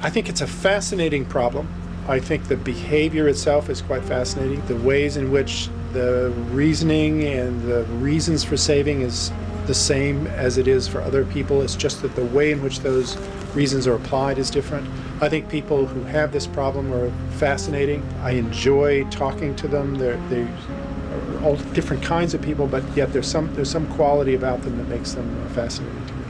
I think it's a fascinating problem. I think the behavior itself is quite fascinating. The ways in which the reasoning and the reasons for saving is the same as it is for other people. It's just that the way in which those reasons are applied is different. I think people who have this problem are fascinating. I enjoy talking to them. They are all different kinds of people, but yet there's some quality about them that makes them fascinating to me.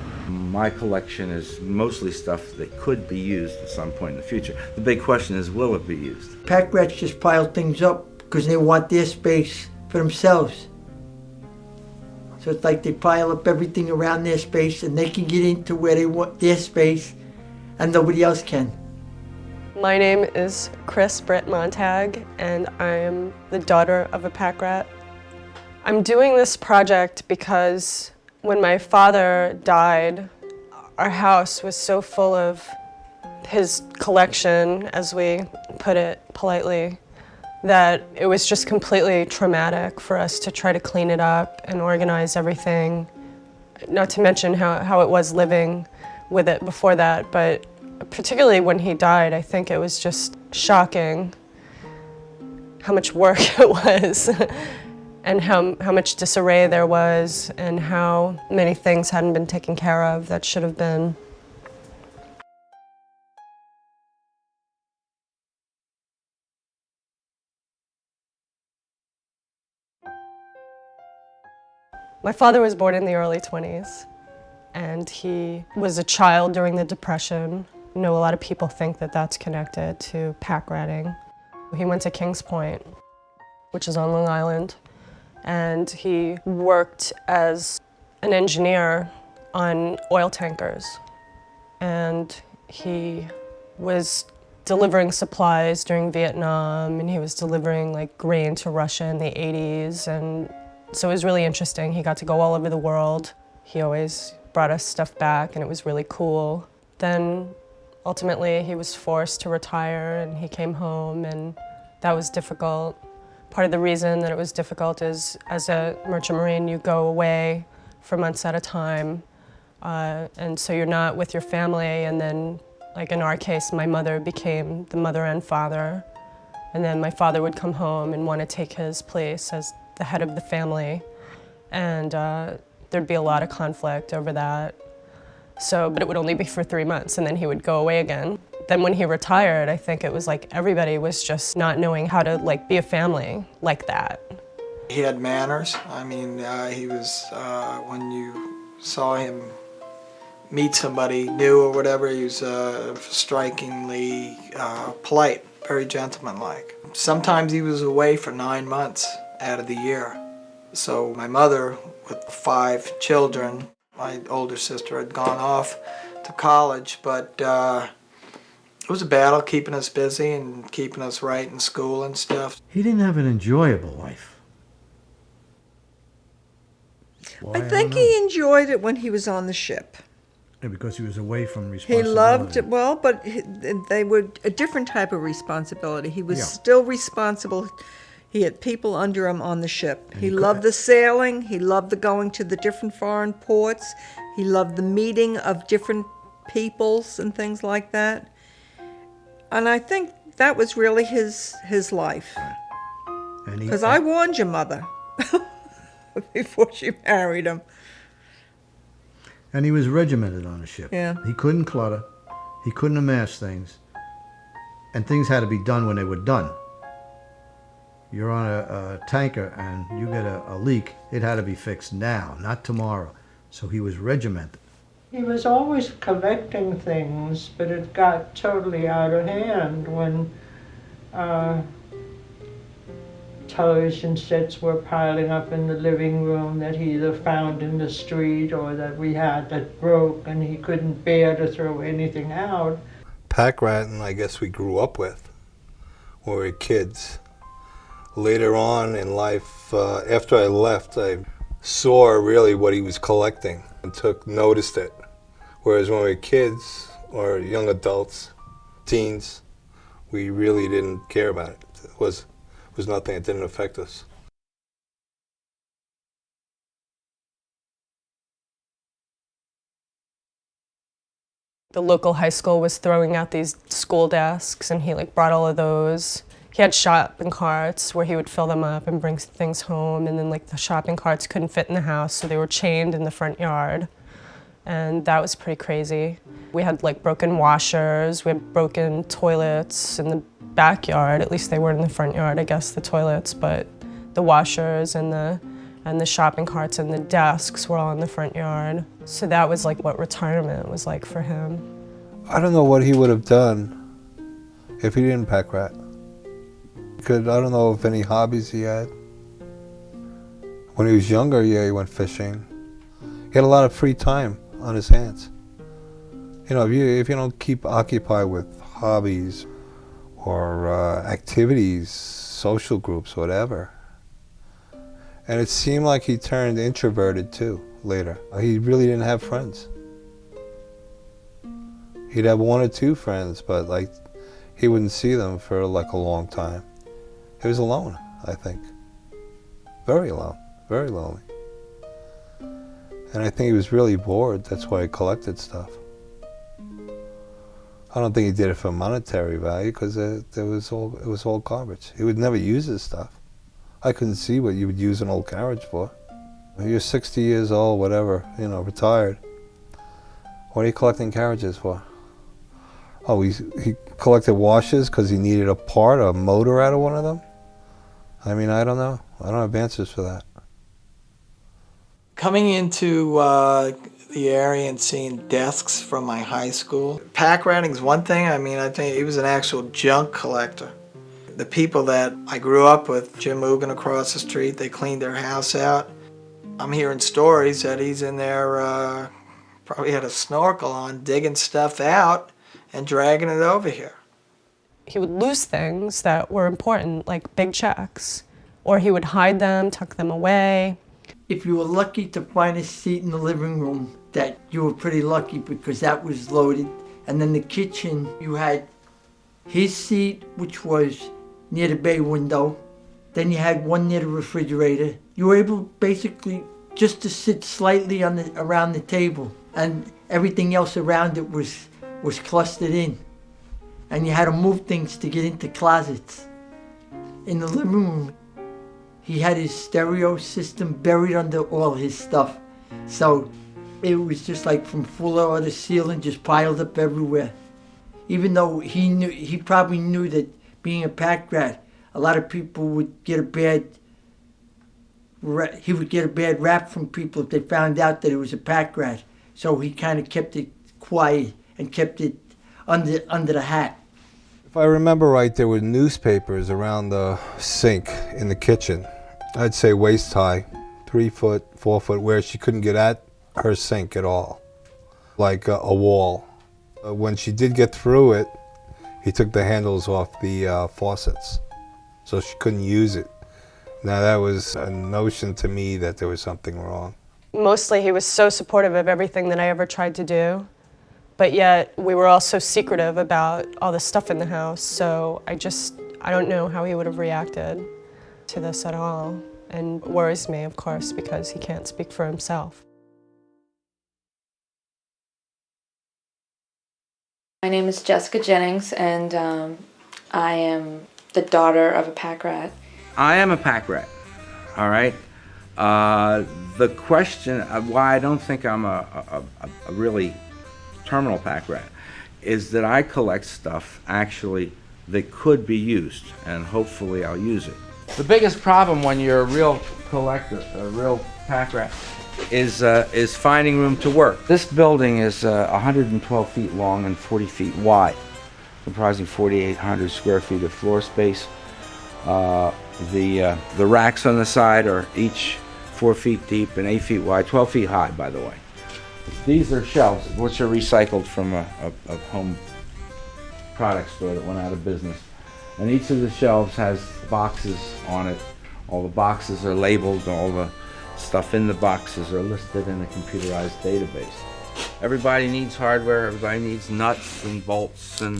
My collection is mostly stuff that could be used at some point in the future. The big question is, will it be used? Packrats just pile things up because they want their space for themselves. So it's like they pile up everything around their space and they can get into where they want their space and nobody else can. My name is Chris Britt Montag and I'm the daughter of a Packrat. I'm doing this project because when my father died, our house was so full of his collection, as we put it politely, that it was just completely traumatic for us to try to clean it up and organize everything. Not to mention how it was living with it before that, but particularly when he died, I think it was just shocking how much work it was and how much disarray there was and how many things hadn't been taken care of that should have been. My father was born in the early 20s, and he was a child during the Depression. You know, a lot of people think that that's connected to pack ratting. He went to Kings Point, which is on Long Island, and he worked as an engineer on oil tankers. And he was delivering supplies during Vietnam, and he was delivering like grain to Russia in the 80s. And so it was really interesting. He got to go all over the world. He always brought us stuff back, and it was really cool. Then ultimately he was forced to retire, and he came home, and that was difficult. Part of the reason that it was difficult is, as a merchant marine, you go away for months at a time, and so you're not with your family, and then, like in our case, my mother became the mother and father, and then my father would come home and want to take his place as the head of the family, and there'd be a lot of conflict over that. So, but it would only be for 3 months, and then he would go away again. Then when he retired, I think it was like everybody was just not knowing how to like be a family like that. He had manners. I mean, he was, when you saw him meet somebody new or whatever, he was strikingly polite, very gentlemanlike. Sometimes he was away for 9 months out of the year. So my mother, with 5 children, my older sister had gone off to college, but it was a battle keeping us busy and keeping us right in school and stuff. He didn't have an enjoyable life. Why, I think he enjoyed it when he was on the ship. Yeah, because he was away from He responsibility. loved it, well, but they were a different type of responsibility. He was Yeah. still responsible. He had people under him on the ship. And He he loved the sailing. He loved the going to the different foreign ports. He loved the meeting of different peoples and things like that. And I think that was really his life. Because I warned your mother before she married him. And he was regimented on a ship. Yeah. He couldn't clutter. He couldn't amass things. And things had to be done when they were done. You're on a tanker and you get a leak, it had to be fixed now, not tomorrow. So he was regimented. He was always collecting things, but it got totally out of hand when television sets were piling up in the living room that he either found in the street or that we had that broke, and he couldn't bear to throw anything out. Packrat, I guess we grew up with when we were kids. Later on in life, after I left, I saw really what he was collecting and noticed it. Whereas when we were kids or young adults, teens, we really didn't care about it. It was nothing, it didn't affect us. The local high school was throwing out these school desks, and he like brought all of those. He had shopping carts where he would fill them up and bring things home, and then like the shopping carts couldn't fit in the house, so they were chained in the front yard. And that was pretty crazy. We had like broken washers, we had broken toilets in the backyard. At least they were in the front yard, I guess, the toilets, but the washers and the shopping carts and the desks were all in the front yard. So that was like what retirement was like for him. I don't know what he would have done if he didn't pack rat. I don't know if any hobbies he had. When he was younger, yeah, he went fishing. He had a lot of free time on his hands. You know, if you don't keep occupied with hobbies or activities, social groups, whatever. And it seemed like he turned introverted too later. He really didn't have friends. He'd have one or two friends, but like he wouldn't see them for like a long time. He was alone, I think. Very alone, very lonely. And I think he was really bored. That's why he collected stuff. I don't think he did it for monetary value because it was all garbage. He would never use his stuff. I couldn't see what you would use an old carriage for. You're 60 years old, whatever, you know, retired. What are you collecting carriages for? Oh, he collected washers because he needed a part, a motor out of one of them? I mean, I don't know. I don't have answers for that. Coming into the area and seeing desks from my high school, pack ratting is one thing. I mean, I think he was an actual junk collector. The people that I grew up with, Jim Ugan across the street, they cleaned their house out. I'm hearing stories that he's in there, probably had a snorkel on, digging stuff out and dragging it over here. He would lose things that were important, like big checks, or he would hide them, tuck them away. If you were lucky to find a seat in the living room, that you were pretty lucky because that was loaded. And then the kitchen, you had his seat, which was near the bay window. Then you had one near the refrigerator. You were able basically just to sit slightly around the table, and everything else around it was clustered in. And you had to move things to get into closets. In the living room, he had his stereo system buried under all his stuff. So it was just like from floor to ceiling, just piled up everywhere. Even though he probably knew that being a pack rat, a lot of people would get he would get a bad rap from people if they found out that it was a pack rat. So he kind of kept it quiet and kept it under the hat. If I remember right, there were newspapers around the sink in the kitchen. I'd say waist high, 3 foot, 4 foot, where she couldn't get at her sink at all, like a wall. When she did get through it, he took the handles off the faucets, so she couldn't use it. Now that was a notion to me that there was something wrong. Mostly he was so supportive of everything that I ever tried to do, but yet we were all so secretive about all the stuff in the house, so I don't know how he would have reacted to this at all, and worries me, of course, because he can't speak for himself. My name is Jessica Jennings, and I am the daughter of a pack rat. I am a pack rat, all right? The question of why I don't think I'm a really terminal pack rat is that I collect stuff, actually, that could be used, and hopefully I'll use it. The biggest problem when you're a real collector, a real pack rat, is finding room to work. This building is 112 feet long and 40 feet wide, comprising 4,800 square feet of floor space. The racks on the side are each 4 feet deep and 8 feet wide, 12 feet high, by the way. These are shelves, which are recycled from a home product store that went out of business. And each of the shelves has boxes on it. All the boxes are labeled, all the stuff in the boxes are listed in a computerized database. Everybody needs hardware, everybody needs nuts and bolts and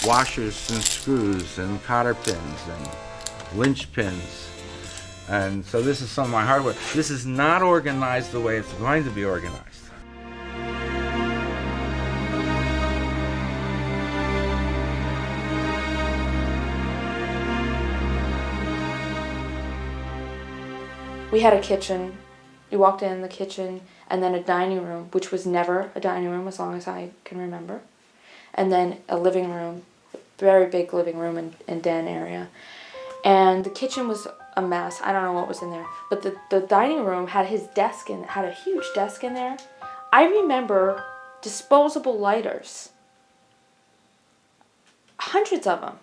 washers and screws and cotter pins and winch pins. And so this is some of my hardware. This is not organized the way it's going to be organized. We had a kitchen. You walked in the kitchen, and then a dining room, which was never a dining room as long as I can remember, and then a living room, a very big living room and den area. And the kitchen was a mess. I don't know what was in there. But the dining room had his desk in it, had a huge desk in there. I remember disposable lighters. Hundreds of them.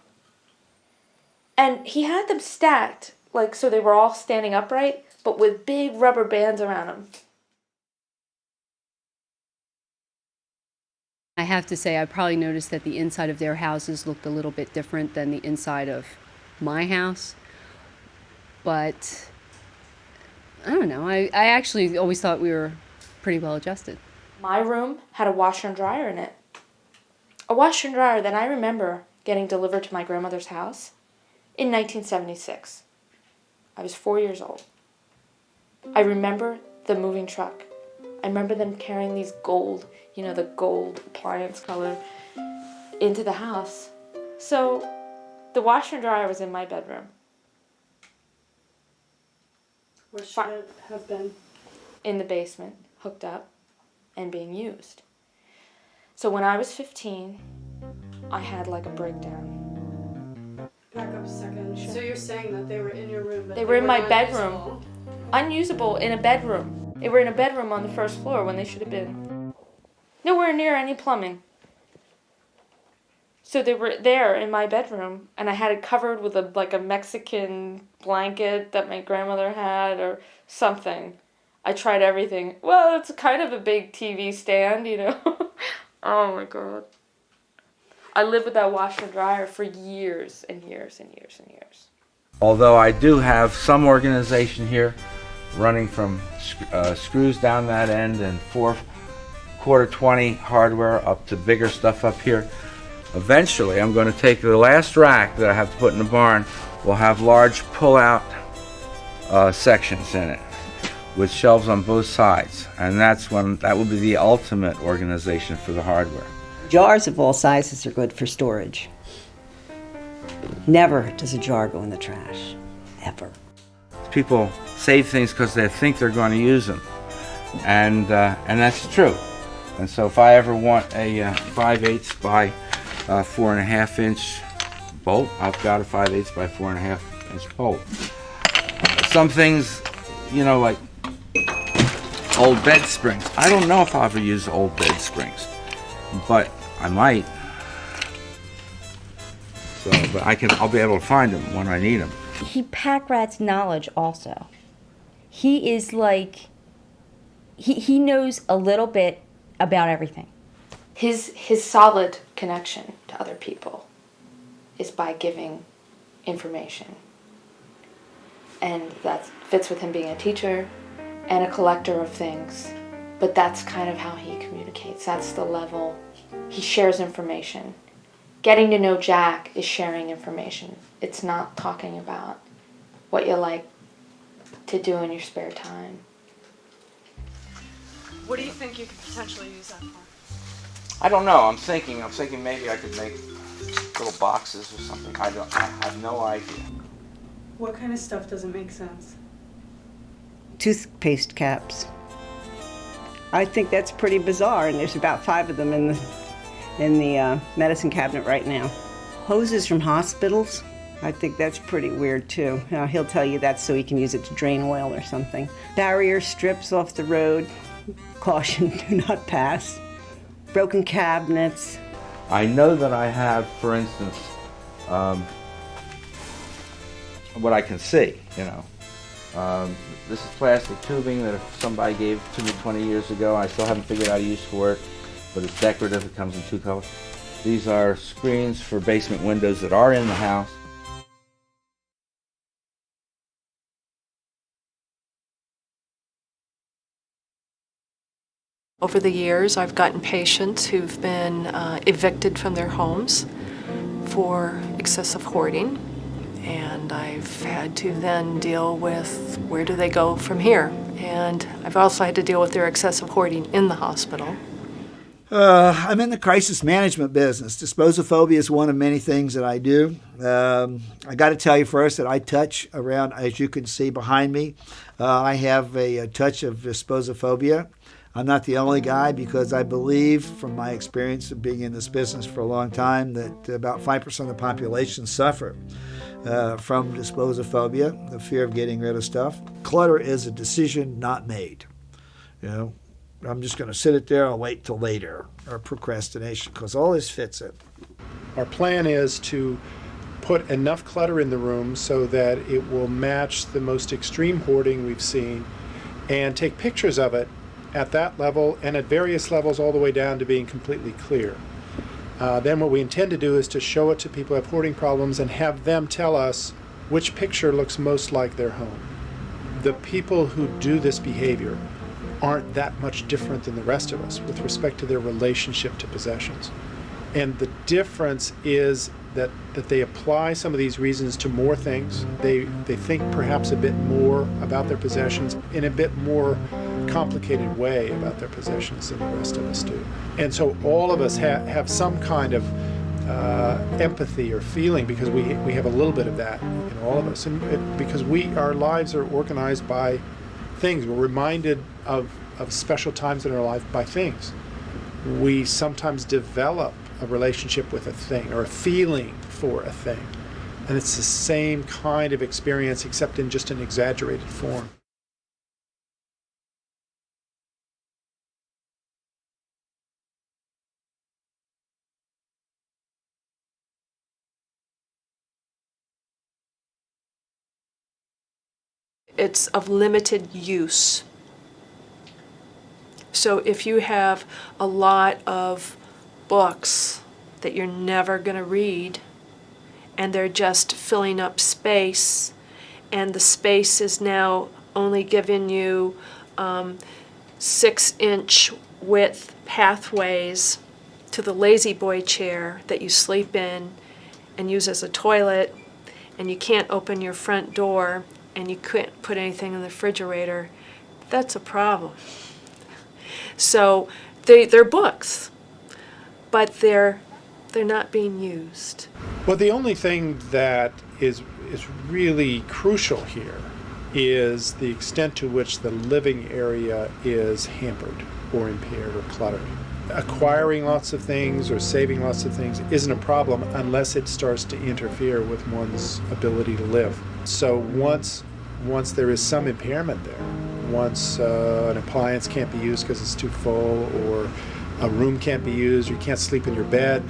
And he had them stacked, like so they were all standing upright, but with big rubber bands around them. I have to say, I probably noticed that the inside of their houses looked a little bit different than the inside of my house. But I don't know. I actually always thought we were pretty well adjusted. My room had a washer and dryer in it. A washer and dryer that I remember getting delivered to my grandmother's house in 1976. I was 4 years old. I remember the moving truck. I remember them carrying these gold, the gold appliance color, into the house. So the washer and dryer was in my bedroom. Where should it have been? In the basement, hooked up and being used. So when I was 15, I had like a breakdown. Back up a second. So you're saying that they were in your room, but they were in my not bedroom. Unusable in a bedroom. They were in a bedroom on the first floor when they should have been nowhere near any plumbing. So they were there in my bedroom, and I had it covered with a Mexican blanket that my grandmother had or something. I tried everything. Well, it's kind of a big TV stand, Oh my God. I lived with that washer and dryer for years and years and years and years. Although I do have some organization here, running from screws down that end and 4/4 20 hardware up to bigger stuff up here. Eventually, I'm going to take the last rack that I have to put in the barn. Will have large pull-out sections in it, with shelves on both sides, and that will be the ultimate organization for the hardware. Jars of all sizes are good for storage. Never does a jar go in the trash, ever. People save things because they think they're going to use them, and that's true. And so if I ever want a 5/8 by 4.5 inch bolt, I've got a 5/8 by 4.5 inch bolt. Some things, like old bed springs. I don't know if I'll ever use old bed springs, but I might. So, but I'll be able to find them when I need them. Packrat's knowledge also. He is like, he knows a little bit about everything. His solid connection to other people is by giving information. And that fits with him being a teacher and a collector of things. But that's kind of how he communicates. That's the level. He shares information. Getting to know Jack is sharing information. It's not talking about what you like to do in your spare time. What do you think you could potentially use that for? I don't know. I'm thinking maybe I could make little boxes or something. I have no idea. What kind of stuff doesn't make sense? Toothpaste caps. I think that's pretty bizarre, and there's about 5 of them in the medicine cabinet right now. Hoses from hospitals. I think that's pretty weird too. He'll tell you that's so he can use it to drain oil or something. Barrier strips off the road. Caution, do not pass. Broken cabinets. I know that I have, for instance, what I can see, This is plastic tubing that if somebody gave to me 20 years ago, I still haven't figured out a use for it, but it's decorative. It comes in 2 colors. These are screens for basement windows that are in the house. Over the years, I've gotten patients who've been evicted from their homes for excessive hoarding, and I've had to then deal with where do they go from here. And I've also had to deal with their excessive hoarding in the hospital. I'm in the crisis management business. Disposophobia is one of many things that I do. I got to tell you first that I touch around, as you can see behind me, I have a touch of disposophobia. I'm not the only guy, because I believe from my experience of being in this business for a long time that about 5% of the population suffer from disposophobia, the fear of getting rid of stuff. Clutter is a decision not made. You know, I'm just going to sit it there, I'll wait till later, or procrastination, because all this fits it. Our plan is to put enough clutter in the room so that it will match the most extreme hoarding we've seen, and take pictures of it at that level and at various levels all the way down to being completely clear. Then what we intend to do is to show it to people who have hoarding problems and have them tell us which picture looks most like their home. The people who do this behavior aren't that much different than the rest of us with respect to their relationship to possessions. And the difference is that they apply some of these reasons to more things. They think perhaps a bit more about their possessions in a bit more complicated way about their possessions than the rest of us do. And so all of us have some kind of empathy or feeling, because we have a little bit of that in all of us. And because our lives are organized by things. We're reminded of special times in our life by things. We sometimes develop a relationship with a thing or a feeling for a thing. And it's the same kind of experience, except in just an exaggerated form. It's of limited use. So if you have a lot of books that you're never going to read, and they're just filling up space, and the space is now only giving you 6-inch width pathways to the lazy boy chair that you sleep in and use as a toilet, and you can't open your front door, and you couldn't put anything in the refrigerator, that's a problem. So they're books, but they're not being used. Well, the only thing that is really crucial here is the extent to which the living area is hampered or impaired or cluttered. Acquiring lots of things or saving lots of things isn't a problem unless it starts to interfere with one's ability to live. So once there is some impairment there, once an appliance can't be used because it's too full, or a room can't be used, or you can't sleep in your bed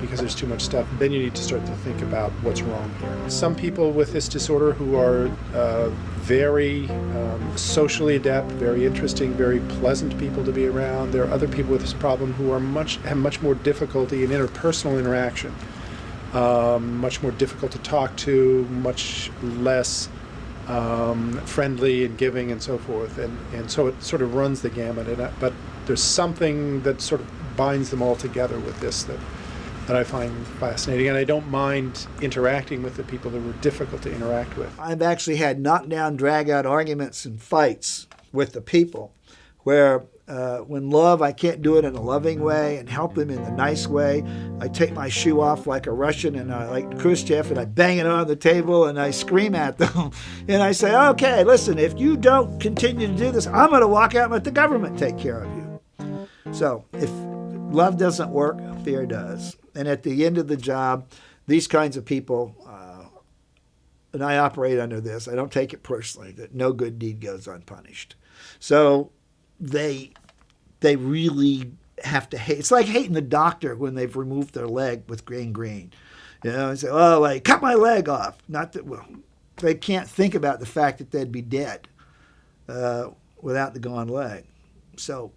because there's too much stuff, then you need to start to think about what's wrong here. Some people with this disorder who are very socially adept, very interesting, very pleasant people to be around. There are other people with this problem who are have much more difficulty in interpersonal interaction, much more difficult to talk to, much less friendly and giving and so forth. And so it sort of runs the gamut. But there's something that sort of binds them all together with this that I find fascinating, and I don't mind interacting with the people that were difficult to interact with. I've actually had knockdown, drag-out arguments and fights with the people where when love, I can't do it in a loving way and help them in the nice way. I take my shoe off like a Russian and like Khrushchev, and I bang it on the table and I scream at them. And I say, okay, listen, if you don't continue to do this, I'm going to walk out and let the government take care of you. So if love doesn't work, fear does. And at the end of the job, these kinds of people, and I operate under this, I don't take it personally, that no good deed goes unpunished. So they really have to hate. It's like hating the doctor when they've removed their leg with gangrene. You know, and say, oh, like, cut my leg off. Not that, well, they can't think about the fact that they'd be dead without the gone leg. So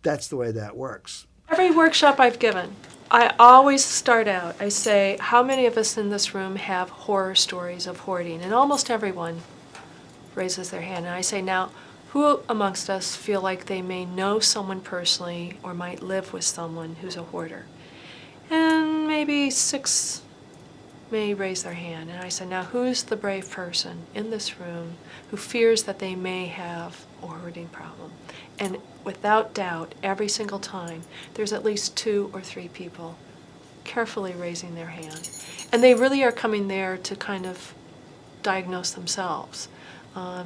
that's the way that works. Every workshop I've given, I always start out, I say, how many of us in this room have horror stories of hoarding? And almost everyone raises their hand. And I say, now, who amongst us feel like they may know someone personally or might live with someone who's a hoarder? And maybe 6 may raise their hand. And I say, now, who's the brave person in this room who fears that they may have a hoarding problem. And without doubt, every single time, there's at least 2 or 3 people carefully raising their hand. And they really are coming there to kind of diagnose themselves.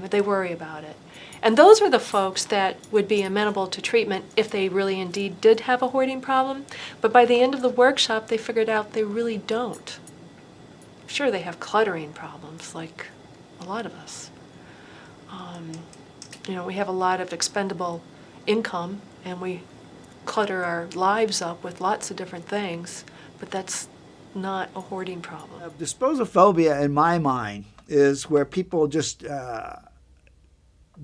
They worry about it. And those are the folks that would be amenable to treatment if they really indeed did have a hoarding problem. But by the end of the workshop, they figured out they really don't. Sure, they have cluttering problems, like a lot of us. We have a lot of expendable income, and we clutter our lives up with lots of different things, but that's not a hoarding problem. Disposophobia, in my mind, is where people just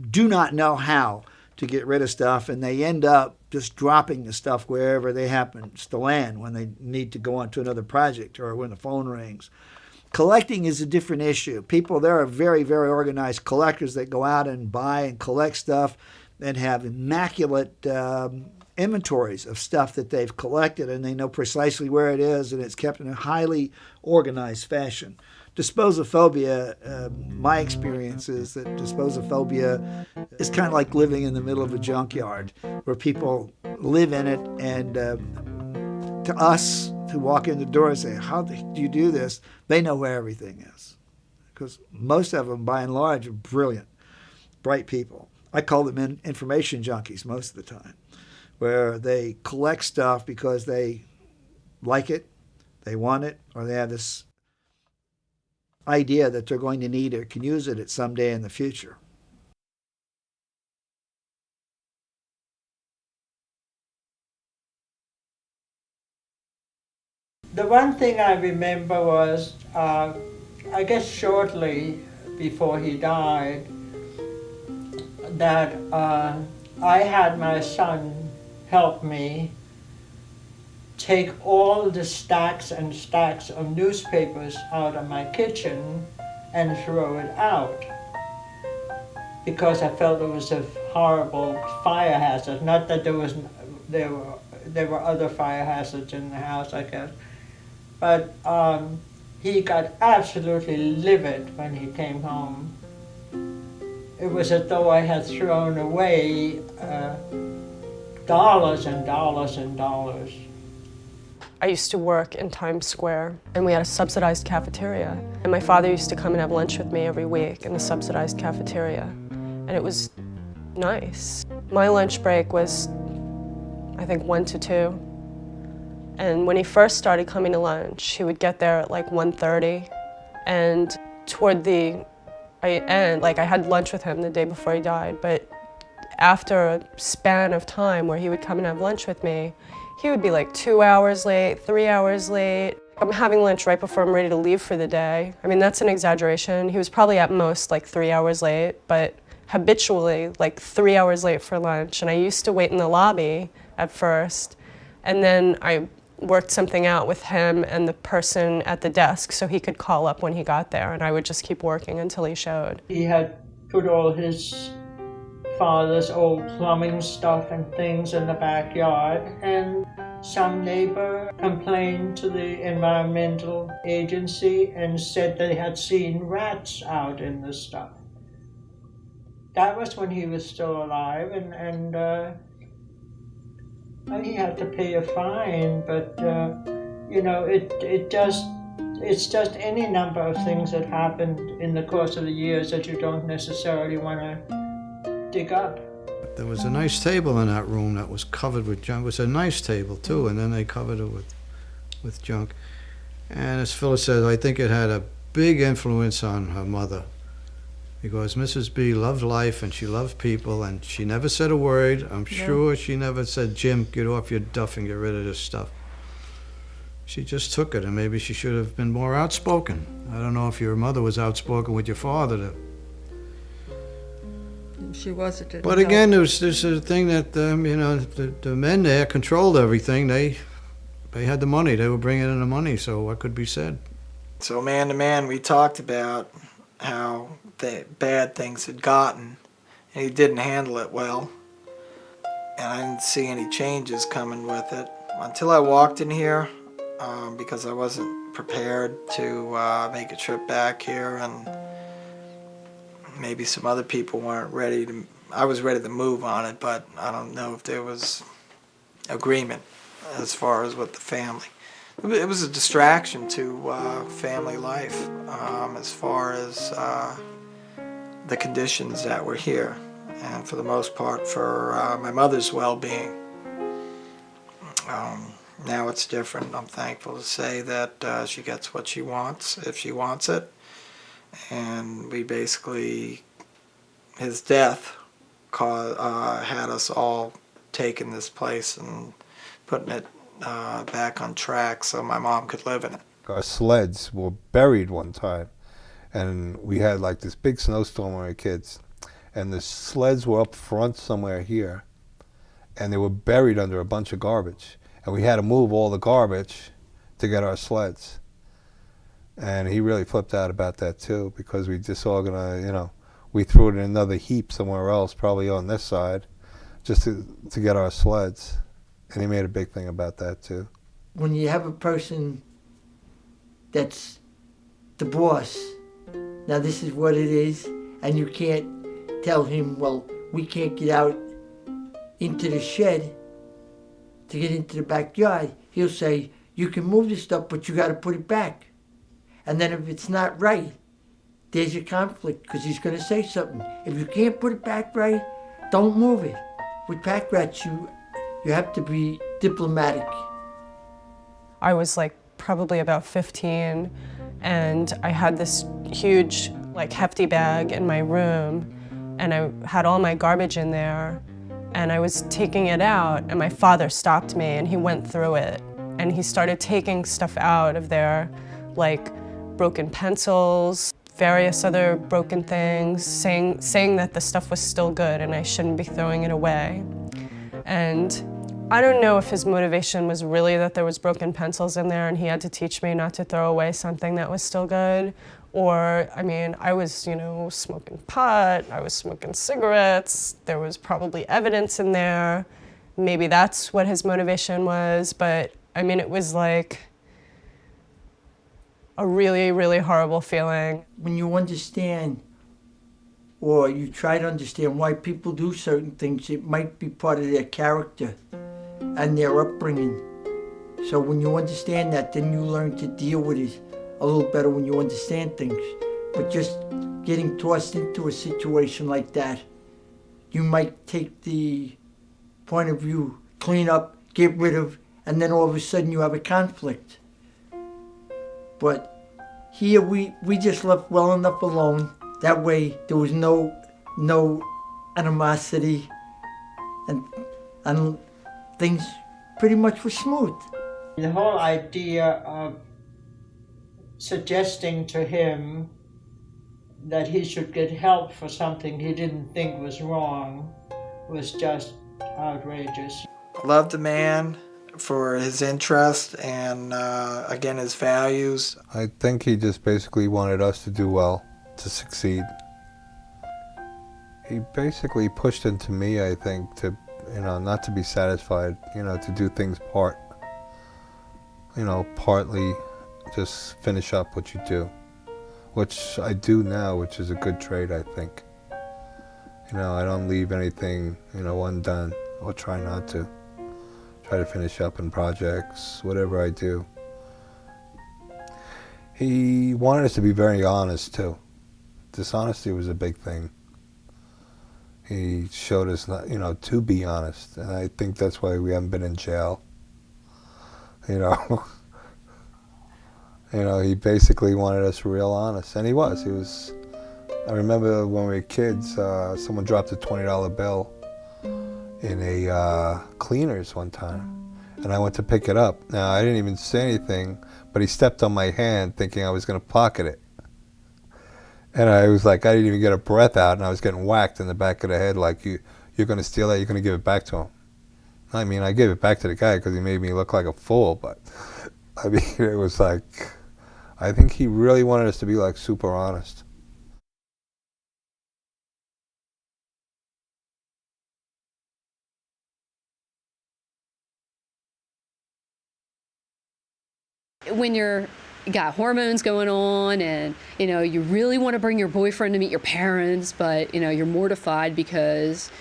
do not know how to get rid of stuff, and they end up just dropping the stuff wherever they happen to land when they need to go on to another project or when the phone rings. Collecting is a different issue. There are very, very organized collectors that go out and buy and collect stuff and have immaculate inventories of stuff that they've collected, and they know precisely where it is, and it's kept in a highly organized fashion. Disposophobia, my experience is that disposophobia is kind of like living in the middle of a junkyard where people live in it, and to us who walk in the door and say, how do you do this? They know where everything is. Because most of them, by and large, are brilliant, bright people. I call them information junkies most of the time, where they collect stuff because they like it, they want it, or they have this idea that they're going to need or can use it at some day in the future. The one thing I remember was, I guess shortly before he died, that I had my son help me take all the stacks and stacks of newspapers out of my kitchen and throw it out, because I felt it was a horrible fire hazard. Not that there were other fire hazards in the house, I guess. But he got absolutely livid when he came home. It was as though I had thrown away dollars and dollars and dollars. I used to work in Times Square, and we had a subsidized cafeteria. And my father used to come and have lunch with me every week in the subsidized cafeteria. And it was nice. My lunch break was, I think, 1 to 2. And when he first started coming to lunch, he would get there at like 1:30. And toward the end, I had lunch with him the day before he died, but after a span of time where he would come and have lunch with me, he would be like 2 hours late, 3 hours late. I'm having lunch right before I'm ready to leave for the day. I mean, that's an exaggeration. He was probably at most like 3 hours late, but habitually like 3 hours late for lunch. And I used to wait in the lobby at first, and then I worked something out with him and the person at the desk so he could call up when he got there, and I would just keep working until he showed. He had put all his father's old plumbing stuff and things in the backyard, and some neighbor complained to the environmental agency and said they had seen rats out in the stuff. That was when he was still alive, and he had to pay a fine, but it's just any number of things that happened in the course of the years that you don't necessarily want to dig up. There was a nice table in that room that was covered with junk. It was a nice table too, and then they covered it with junk. And as Phyllis said, I think it had a big influence on her mother, because Mrs. B loved life and she loved people, and she never said a word. I'm sure she never said, Jim, get off your duff and get rid of this stuff. She just took it, and maybe she should have been more outspoken. I don't know if your mother was outspoken with your father. She wasn't. But again, there's a thing that, the men there controlled everything. They had the money. They were bringing in the money, so what could be said? So man to man, we talked about how bad things had gotten, and he didn't handle it well, and I didn't see any changes coming with it until I walked in here, because I wasn't prepared to make a trip back here, and maybe some other people weren't ready to I was ready to move on it, but I don't know if there was agreement as far as with the family. It was a distraction to family life as far as the conditions that were here, and for the most part for my mother's well-being. Now it's different. I'm thankful to say that she gets what she wants if she wants it, and we basically, his death had us all taking this place and putting it back on track so my mom could live in it. Our sleds were buried one time, and we had like this big snowstorm when we were kids, and the sleds were up front somewhere here, and they were buried under a bunch of garbage, and we had to move all the garbage to get our sleds. And he really flipped out about that too, because we disorganized, you know, we threw it in another heap somewhere else, probably on this side, just to get our sleds. And he made a big thing about that too. When you have a person that's the boss, now this is what it is, and you can't tell him, well, we can't get out into the shed to get into the backyard. He'll say, you can move the stuff, but you got to put it back. And then if it's not right, there's a conflict, because he's going to say something. If you can't put it back right, don't move it. With Packrat, you have to be diplomatic. I was like probably about 15, and I had this huge, like hefty bag in my room, and I had all my garbage in there, and I was taking it out, and my father stopped me, and he went through it, and he started taking stuff out of there, like broken pencils, various other broken things, saying that the stuff was still good and I shouldn't be throwing it away. And I don't know if his motivation was really that there was broken pencils in there and he had to teach me not to throw away something that was still good, or, I mean, I was, you know, smoking pot, I was smoking cigarettes, there was probably evidence in there. Maybe that's what his motivation was, but I mean, it was like a really, really horrible feeling. When you understand, or you try to understand why people do certain things, it might be part of their character and their upbringing. So when you understand that, then you learn to deal with it a little better when you understand things. But just getting tossed into a situation like that, you might take the point of view, clean up, get rid of, and then all of a sudden you have a conflict. But here we just left well enough alone. That way there was no animosity, and things pretty much were smooth. The whole idea of suggesting to him that he should get help for something he didn't think was wrong was just outrageous. Loved the man for his interest and, again, his values. I think he just basically wanted us to do well, to succeed. He basically pushed into me, I think, to, you know, not to be satisfied, you know, to do things partly just finish up what you do, which I do now, which is a good trait, I think. You know, I don't leave anything, you know, undone, or try not to. Try to finish up in projects, whatever I do. He wanted us to be very honest too. Dishonesty was a big thing. He showed us, not, you know, to be honest, and I think that's why we haven't been in jail. You know, you know, he basically wanted us real honest, and he was. He was. I remember when we were kids, someone dropped a $20 bill in a cleaners one time, and I went to pick it up. Now, I didn't even say anything, but he stepped on my hand thinking I was going to pocket it. And I was like, I didn't even get a breath out, and I was getting whacked in the back of the head like, you're going to steal that, you're going to give it back to him. I mean, I gave it back to the guy because he made me look like a fool, but I mean, it was like, I think he really wanted us to be like super honest. When you're got hormones going on, and you really want to bring your boyfriend to meet your parents, but you're mortified because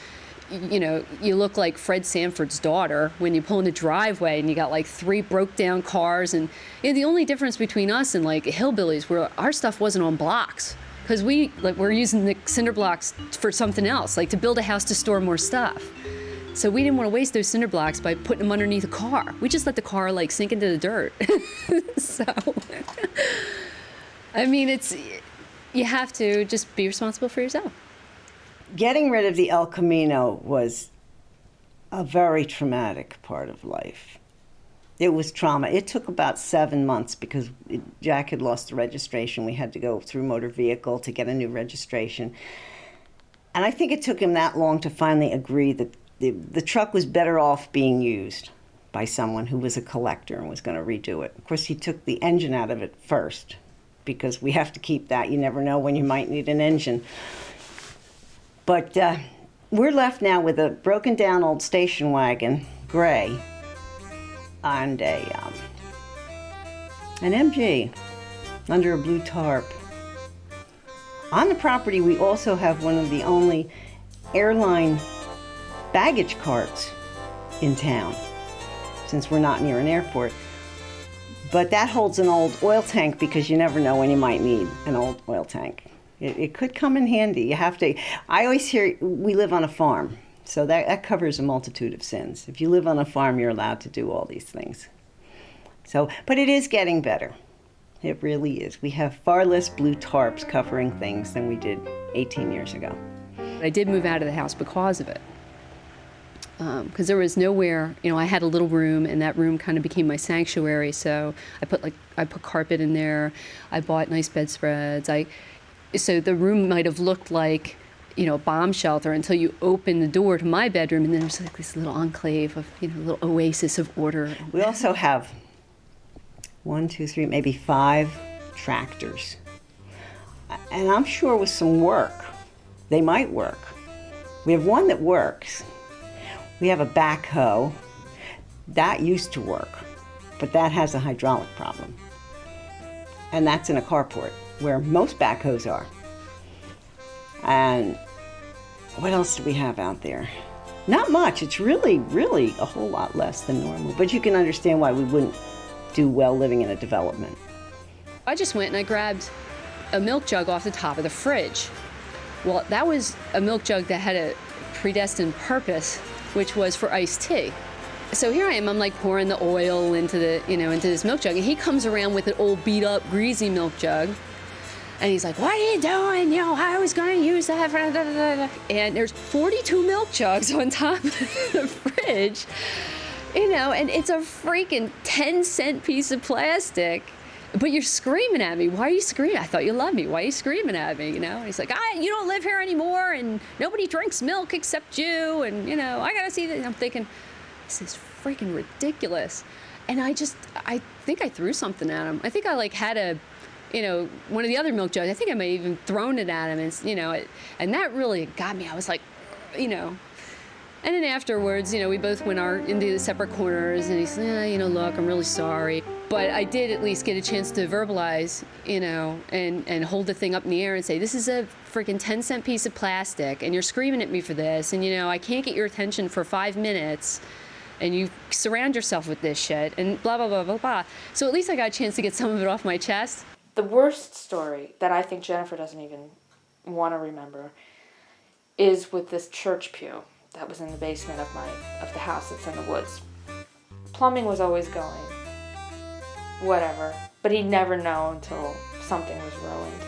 you look like Fred Sanford's daughter when you pull in the driveway and you got like 3 broke down cars. And the only difference between us and like hillbillies were our stuff wasn't on blocks, because we're using the cinder blocks for something else, like to build a house to store more stuff. So we didn't want to waste those cinder blocks by putting them underneath a car. We just let the car like sink into the dirt. So, I mean, you have to just be responsible for yourself. Getting rid of the El Camino was a very traumatic part of life. It was trauma. It took about 7 months because Jack had lost the registration. We had to go through motor vehicle to get a new registration. And I think it took him that long to finally agree that the truck was better off being used by someone who was a collector and was going to redo it. Of course, he took the engine out of it first because we have to keep that. You never know when you might need an engine. But we're left now with a broken down old station wagon, gray, and an MG under a blue tarp. On the property, we also have one of the only airline baggage carts in town, since we're not near an airport. But that holds an old oil tank because you never know when you might need an old oil tank. It could come in handy. You have to. I always hear we live on a farm, so that covers a multitude of sins. If you live on a farm, you're allowed to do all these things. So, but it is getting better. It really is. We have far less blue tarps covering things than we did 18 years ago. I did move out of the house because of it. Because there was nowhere, I had a little room, and that room kind of became my sanctuary. So I put carpet in there. I bought nice bedspreads. So the room might have looked like, a bomb shelter until you open the door to my bedroom, and then there's like this little enclave of, little oasis of order. We also have 1, 2, 3, maybe 5 tractors. And I'm sure with some work, they might work. We have one that works. We have a backhoe. That used to work, but that has a hydraulic problem. And that's in a carport, where most backhoes are. And what else do we have out there? Not much. It's really, really a whole lot less than normal. But you can understand why we wouldn't do well living in a development. I just went and I grabbed a milk jug off the top of the fridge. Well, that was a milk jug that had a predestined purpose, which was for iced tea. So here I am, I'm like pouring the oil into into this milk jug, and he comes around with an old beat up, greasy milk jug, and he's like, "What are you doing? I was gonna use that." And there's 42 milk jugs on top of the fridge, and it's a freaking 10-cent piece of plastic. But you're screaming at me. Why are you screaming? I thought you loved me. Why are you screaming at me? And he's like, you don't live here anymore, and nobody drinks milk except you, and I gotta see that. And I'm thinking, this is freaking ridiculous. And I think I threw something at him. I think I had one of the other milk jugs. I think I may have even thrown it at him, and and that really got me. I was like, And then afterwards, we both went into the separate corners, and he said, look, I'm really sorry. But I did at least get a chance to verbalize, and hold the thing up in the air and say, this is a freaking 10-cent piece of plastic, and you're screaming at me for this, and, I can't get your attention for 5 minutes, and you surround yourself with this shit, and blah, blah, blah, blah, blah. So at least I got a chance to get some of it off my chest. The worst story that I think Jennifer doesn't even want to remember is with this church pew that was in the basement of the house that's in the woods. Plumbing was always going, whatever, but he'd never know until something was ruined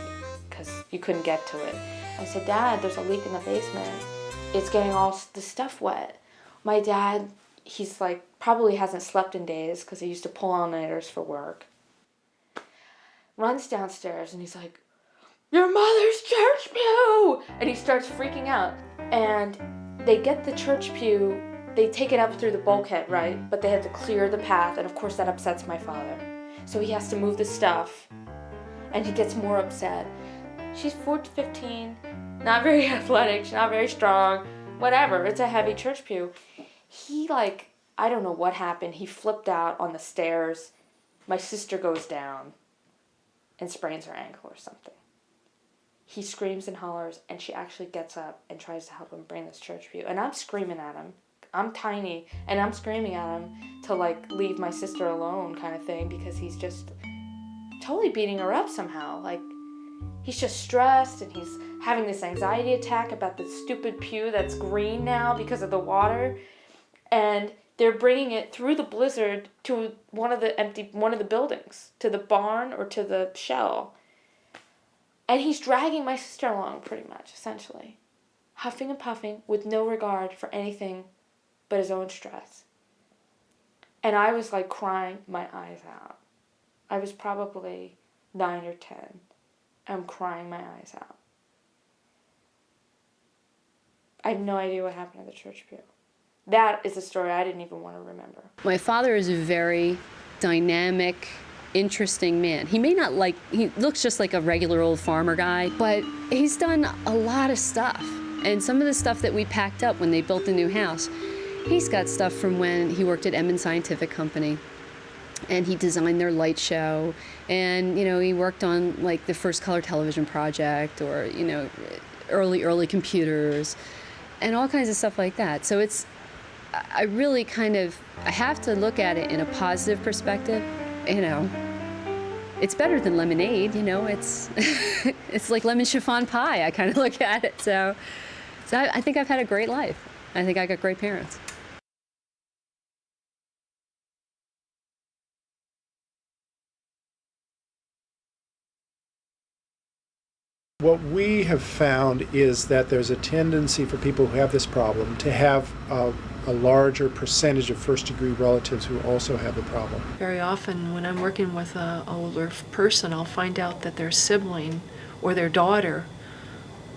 because you couldn't get to it. I said, Dad, there's a leak in the basement. It's getting all the stuff wet. My dad, he's like, probably hasn't slept in days because he used to pull all-nighters for work. Runs downstairs and he's like, your mother's church pew! And he starts freaking out. And they get the church pew, they take it up through the bulkhead, right? But they have to clear the path, and of course that upsets my father. So he has to move the stuff, and he gets more upset. She's 15, not very athletic, she's not very strong, whatever, it's a heavy church pew. He I don't know what happened, he flipped out on the stairs. My sister goes down. and sprains her ankle or something. He screams and hollers, and she actually gets up and tries to help him bring this church pew. And I'm screaming at him. I'm tiny, and I'm screaming at him to, like, leave my sister alone kind of thing, because he's just totally beating her up somehow. Like, he's just stressed, and he's having this anxiety attack about the stupid pew that's green now because of the water. And they're bringing it through the blizzard to one of the buildings, to the barn or to the shell. And he's dragging my sister along, pretty much, essentially. Huffing and puffing with no regard for anything but his own stress. And I was like crying my eyes out. I was probably 9 or 10. I'm crying my eyes out. I have no idea what happened to the church pew. That is a story I didn't even want to remember. My father is a very dynamic, interesting man. He looks just like a regular old farmer guy, but he's done a lot of stuff. And some of the stuff that we packed up when they built the new house, he's got stuff from when he worked at Emmons Scientific Company. And he designed their light show. And, he worked on, like, the first color television project, or, early computers, and all kinds of stuff like that. So I really I have to look at it in a positive perspective. It's better than lemonade, it's it's like lemon chiffon pie. I kind of look at it. So I think I've had a great life. I think I got great parents. What we have found is that there's a tendency for people who have this problem to have a larger percentage of first-degree relatives who also have the problem. Very often when I'm working with an older person, I'll find out that their sibling or their daughter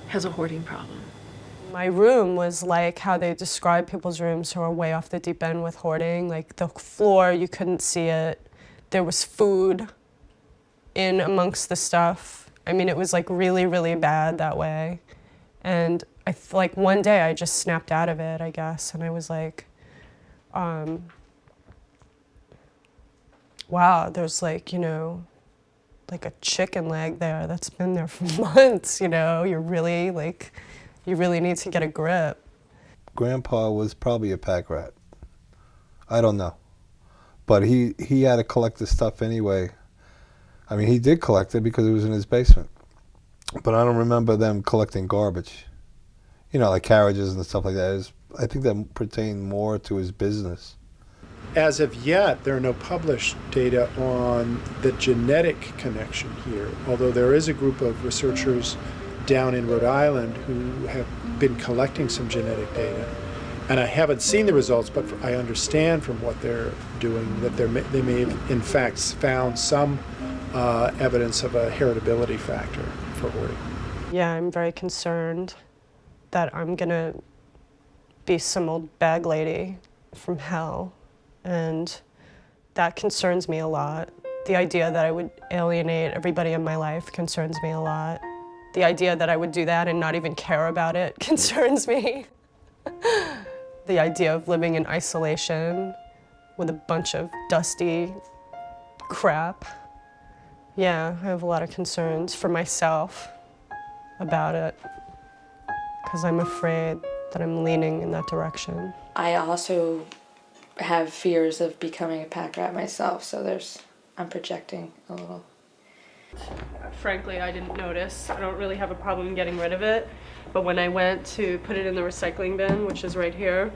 has a hoarding problem. My room was like how they describe people's rooms who are way off the deep end with hoarding. Like the floor, you couldn't see it. There was food in amongst the stuff. I mean, it was like really, really bad that way. And like one day I just snapped out of it, I guess. And I was like, wow, there's like, like a chicken leg there that's been there for months, you really need to get a grip. Grandpa was probably a Packrat. I don't know. But he had to collect the stuff anyway. I mean, he did collect it because it was in his basement. But I don't remember them collecting garbage. Like carriages and stuff like that. I think that pertained more to his business. As of yet, there are no published data on the genetic connection here, although there is a group of researchers down in Rhode Island who have been collecting some genetic data. And I haven't seen the results, but I understand from what they're doing that they may have, in fact, found some evidence of a heritability factor for hoarding. Yeah, I'm very concerned that I'm gonna be some old bag lady from hell, and that concerns me a lot. The idea that I would alienate everybody in my life concerns me a lot. The idea that I would do that and not even care about it concerns me. The idea of living in isolation with a bunch of dusty crap. Yeah, I have a lot of concerns for myself about it, because I'm afraid that I'm leaning in that direction. I also have fears of becoming a Packrat myself, so I'm projecting a little. Frankly, I didn't notice. I don't really have a problem getting rid of it, but when I went to put it in the recycling bin, which is right here,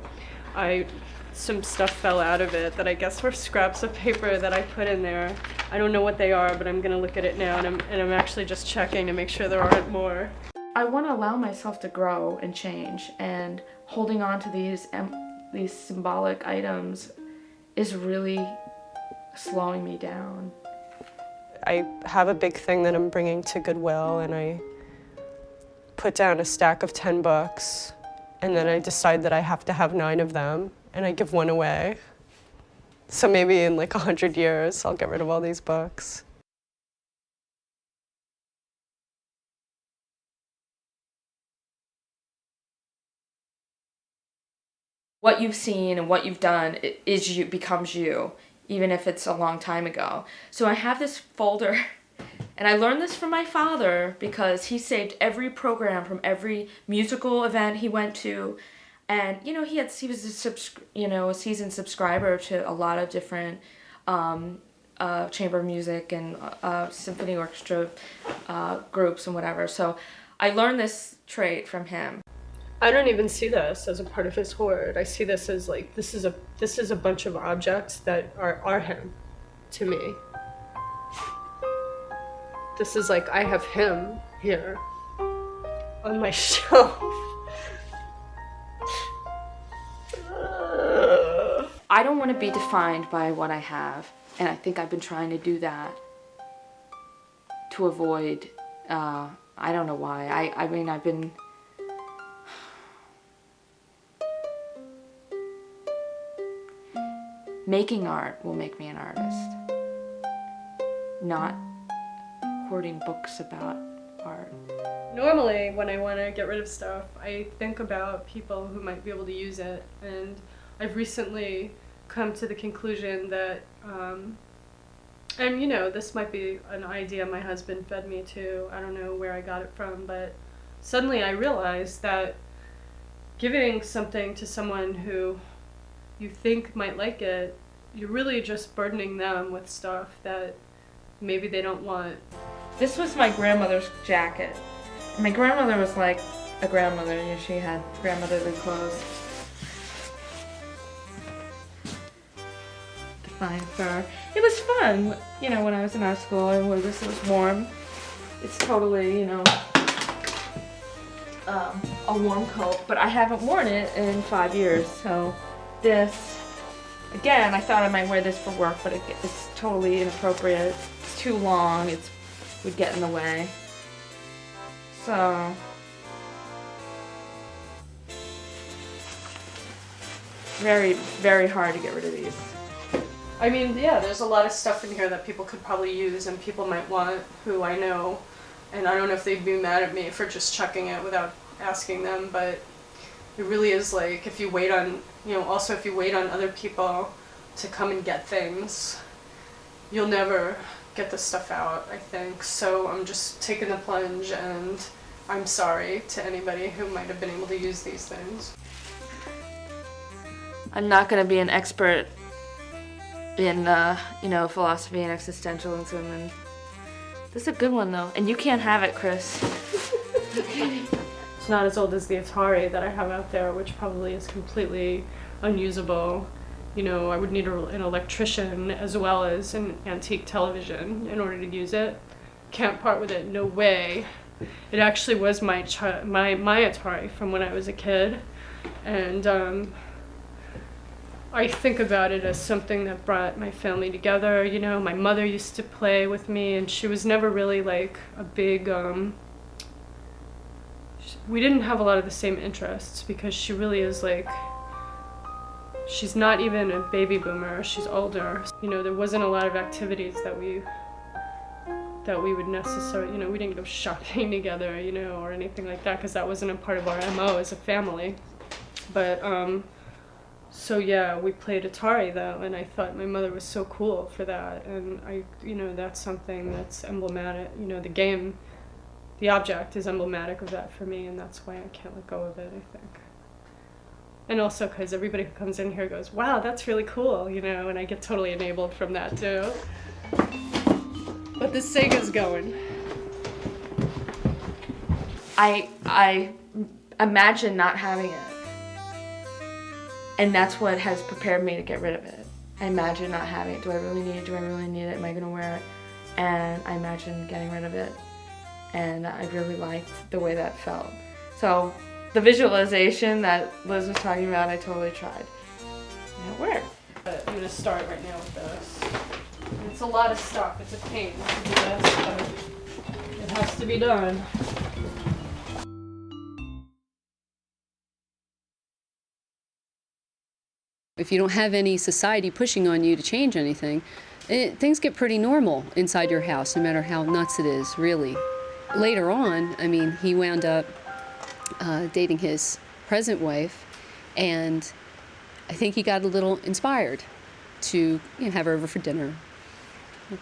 some stuff fell out of it that I guess were scraps of paper that I put in there. I don't know what they are, but I'm gonna look at it now, and I'm actually just checking to make sure there aren't more. I want to allow myself to grow and change, and holding on to these symbolic items is really slowing me down. I have a big thing that I'm bringing to Goodwill, and I put down a stack of 10 books, and then I decide that I have to have 9 of them, and I give one away. So maybe in like 100 years, I'll get rid of all these books. What you've seen and what you've done is becomes you, even if it's a long time ago. So I have this folder, And I learned this from my father because he saved every program from every musical event he went to. And, you know, he was a seasoned subscriber to a lot of different chamber music and symphony orchestra groups and whatever. So I learned this trait from him. I don't even see this as a part of his hoard. I see this as like, this is a bunch of objects that are him to me. This is like, I have him here on my shelf. I don't want to be defined by what I have, and I think I've been trying to do that to avoid, I don't know why. I mean, I've been... Making art will make me an artist, not hoarding books about art. Normally, when I want to get rid of stuff, I think about people who might be able to use it, and I've recently come to the conclusion that, and you know, this might be an idea my husband fed me to, I don't know where I got it from, but suddenly I realized that giving something to someone who you think might like it, you're really just burdening them with stuff that maybe they don't want. This was my grandmother's jacket. My grandmother was like a grandmother, you know, she had grandmotherly clothes. The fine fur. It was fun, you know, when I was in art school. I wore this, it was warm. It's totally, you know, a warm coat, but I haven't worn it in 5 years, so this, again, I thought I might wear this for work, but it's totally inappropriate. It's too long, it would get in the way. So, very, very hard to get rid of these. I mean, yeah, there's a lot of stuff in here that people could probably use and people might want who I know, and I don't know if they'd be mad at me for just chucking it without asking them, but it really is like, if you wait on, you know, also if you wait on other people to come and get things, you'll never get the stuff out, I think. So I'm just taking the plunge, and I'm sorry to anybody who might have been able to use these things. I'm not going to be an expert in, you know, philosophy and existentialism, and this is a good one though. And you can't have it, Chris. It's not as old as the Atari that I have out there, which probably is completely unusable. You know, I would need an electrician as well as an antique television in order to use it. Can't part with it, no way. It actually was my Atari from when I was a kid, and I think about it as something that brought my family together. You know, my mother used to play with me, and she was never really like a big, we didn't have a lot of the same interests because she really is like, she's not even a baby boomer, she's older. You know, there wasn't a lot of activities that we would necessarily, you know, we didn't go shopping together, you know, or anything like that, because that wasn't a part of our MO as a family. But, so yeah, we played Atari though, and I thought my mother was so cool for that, and you know, that's something that's emblematic, you know, the game, the object is emblematic of that for me, and that's why I can't let go of it, I think. And also because everybody who comes in here goes, wow, that's really cool, you know, and I get totally enabled from that too. But the Sega's going. I imagine not having it. And that's what has prepared me to get rid of it. I imagine not having it. Do I really need it? Do I really need it? Am I gonna wear it? And I imagine getting rid of it. And I really liked the way that felt. So the visualization that Liz was talking about, I totally tried. And it worked. I'm gonna start right now with this. It's a lot of stuff. It's a pain to do this, but it has to be done. If you don't have any society pushing on you to change anything, things get pretty normal inside your house, no matter how nuts it is, really. Later on, I mean, he wound up dating his present wife, and I think he got a little inspired to, you know, have her over for dinner.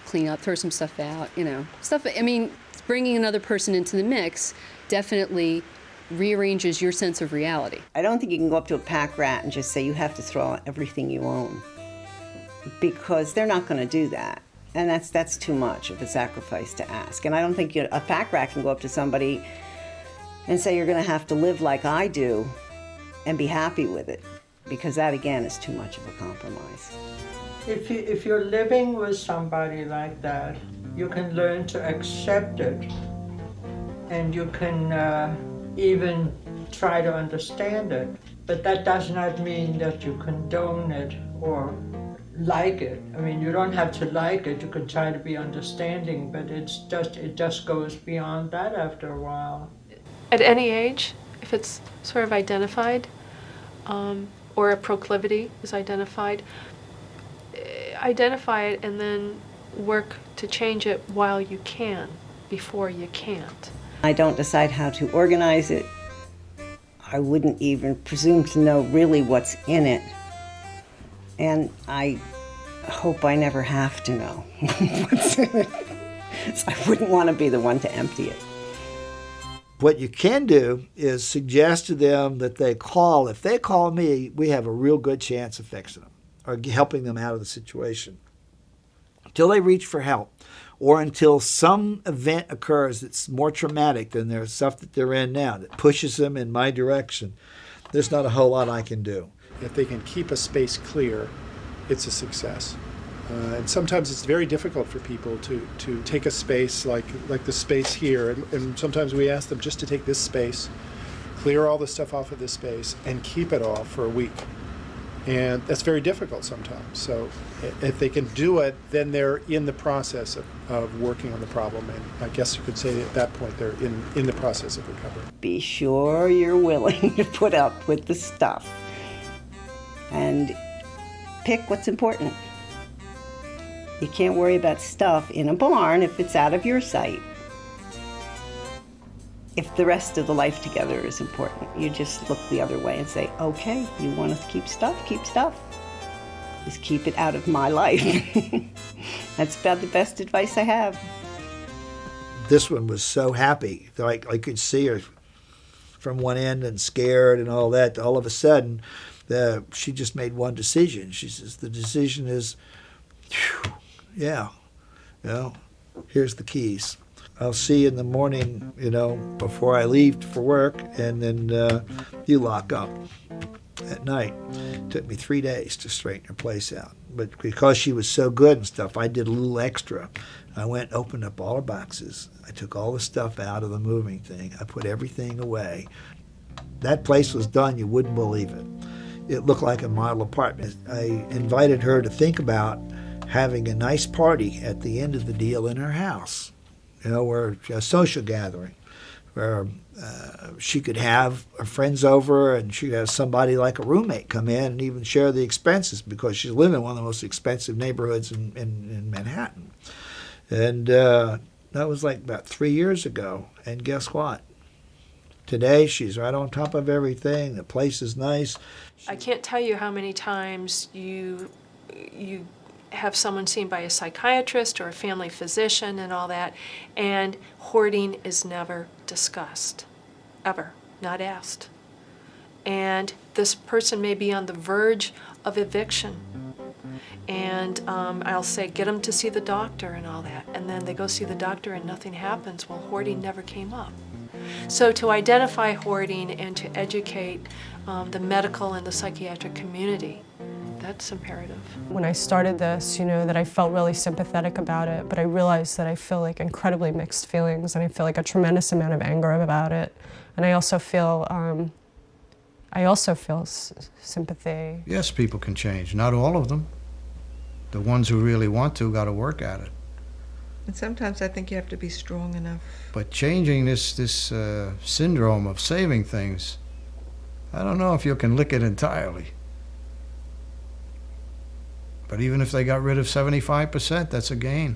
clean up, throw some stuff out, you know, stuff. I mean, bringing another person into the mix definitely rearranges your sense of reality. I don't think you can go up to a Packrat and just say you have to throw out everything you own, because they're not going to do that. And that's too much of a sacrifice to ask. And I don't think a Packrat can go up to somebody and say you're going to have to live like I do and be happy with it, because that again is too much of a compromise. If you're living with somebody like that, you can learn to accept it, and you can even try to understand it. But that does not mean that you condone it or like it. I mean, you don't have to like it. You can try to be understanding, but it just goes beyond that after a while. At any age, if it's sort of identified, or a proclivity is identified, identify it and then work to change it while you can, before you can't. I don't decide how to organize it. I wouldn't even presume to know really what's in it. And I hope I never have to know what's in it. So I wouldn't want to be the one to empty it. What you can do is suggest to them that they call. If they call me, we have a real good chance of fixing them or helping them out of the situation. Until they reach for help, or until some event occurs that's more traumatic than their stuff that they're in now, that pushes them in my direction, there's not a whole lot I can do. If they can keep a space clear, it's a success. And sometimes it's very difficult for people to take a space like the space here, and sometimes we ask them just to take this space, clear all the stuff off of this space, and keep it off for a week. And that's very difficult sometimes. So if they can do it, then they're in the process of working on the problem. And I guess you could say at that point they're in the process of recovery. Be sure you're willing to put up with the stuff and pick what's important. You can't worry about stuff in a barn if it's out of your sight. If the rest of the life together is important, you just look the other way and say, okay, you want to keep stuff, keep stuff. Just keep it out of my life. That's about the best advice I have. This one was so happy. I could see her from one end and scared and all that. All of a sudden, she just made one decision. She says, the decision is, yeah, here's the keys. I'll see you in the morning, before I leave for work, and then you lock up at night. It took me 3 days to straighten her place out. But because she was so good and stuff, I did a little extra. I went and opened up all her boxes. I took all the stuff out of the moving thing. I put everything away. That place was done, you wouldn't believe it. It looked like a model apartment. I invited her to think about having a nice party at the end of the deal in her house. Where a social gathering, where she could have her friends over and she could have somebody like a roommate come in and even share the expenses, because she's living in one of the most expensive neighborhoods in Manhattan. And that was like about 3 years ago. And guess what? Today she's right on top of everything. The place is nice. I can't tell you how many times you have someone seen by a psychiatrist or a family physician and all that, and hoarding is never discussed, ever, not asked. And this person may be on the verge of eviction, and I'll say, get them to see the doctor and all that, and then they go see the doctor and nothing happens. Well, hoarding never came up. So to identify hoarding and to educate the medical and the psychiatric community, that's imperative. When I started this, that I felt really sympathetic about it, but I realized that I feel like incredibly mixed feelings, and I feel like a tremendous amount of anger about it. And I also feel sympathy. Yes, people can change. Not all of them. The ones who really want to got to work at it. And sometimes I think you have to be strong enough. But changing this syndrome of saving things, I don't know if you can lick it entirely. But even if they got rid of 75%, that's a gain.